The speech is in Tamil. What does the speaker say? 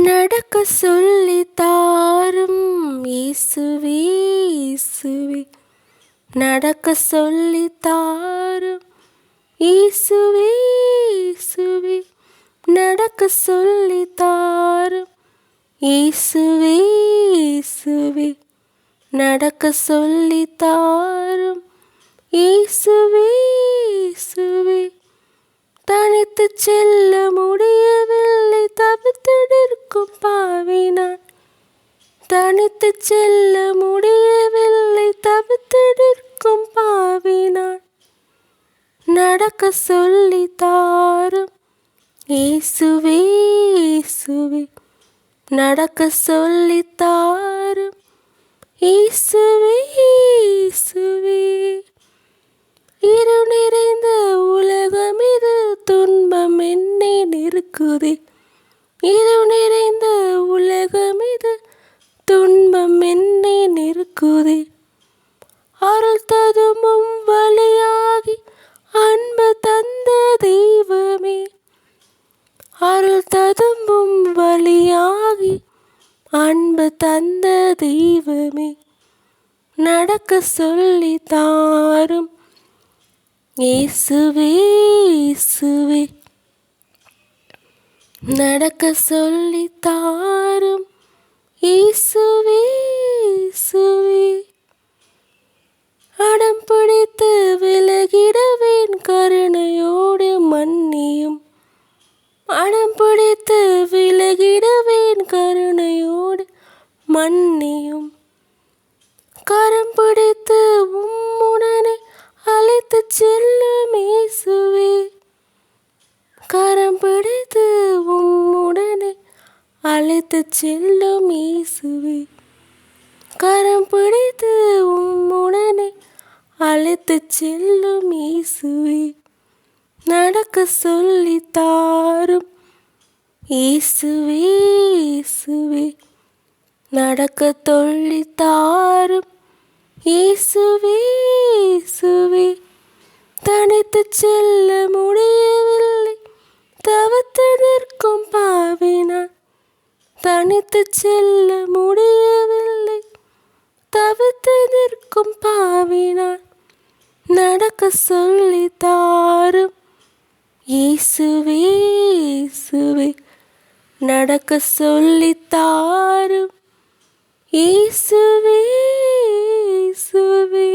நடக்க சொல்லித் தாரும் இயேசுவே இயேசுவே. நடக்க சொல்லித் தாரும் இயேசுவே இயேசுவே. நடக்க சொல்லித் தாரும் இயேசுவே இயேசுவே. நடக்க சொல்லித் தாரும் இயேசுவே இயேசுவே. தனித்துச் செல்ல முடியவில்லை தவித்து நிற்கும் பாவி நான். தனித்துச் செல்ல முடியவில்லை தவித்து நிற்கும் பாவி நான். நடக்க சொல்லித் தாரும் இயேசுவே இயேசுவே. நடக்க சொல்லித் தாரும் இயேசுவே இயேசுவே. இருள் நிறைந்த உலகம் இது, துன்பம் என்னை நெருக்குதே. இருள் நிறைந்த உலகம் இது, துன்பம் என்னை நெருக்குதே. அருள் ததும்பும் வழியாகி அன்பு தந்த தெய்வமே. அருள் ததும்பும் வழியாகி அன்பு தந்த தெய்வமே. நடக்க சொல்லித் தாரும் இயேசுவே இயேசுவே. நடக்க சொல்லித் தாரும் இயேசுவே இயேசுவே. அடம் பிடித்து விலகிடுவேன் கருணையோடு மன்னியும். அடம் பிடித்து விலகிடுவேன் கருணையோடு மன்னியும். கரம் பிடித்து உம்முடனே அழைத்துச் செல்லும் இயேசுவே. கரம் பிடித்து உம்முடனே அழைத்துச் செல்லும் இயேசுவே. கரம் பிடித்து உம்முடனே அழைத்துச் செல்லும் இயேசுவே. நடக்க சொல்லித் தாரும் இயேசுவே இயேசுவே. நடக்க சொல்லித் தாரும் இயேசுவே இயேசுவே. தனித்துச் செல்ல முடியவில்லை தவித்து நிற்கும் பாவி நான். தனித்துச் செல்ல முடியவில்லை தவித்து நிற்கும் பாவி நான். நடக்க சொல்லித் தாரும் இயேசுவே இயேசுவே. நடக்க சொல்லித் தாரும் இயேசுவே இயேசுவே.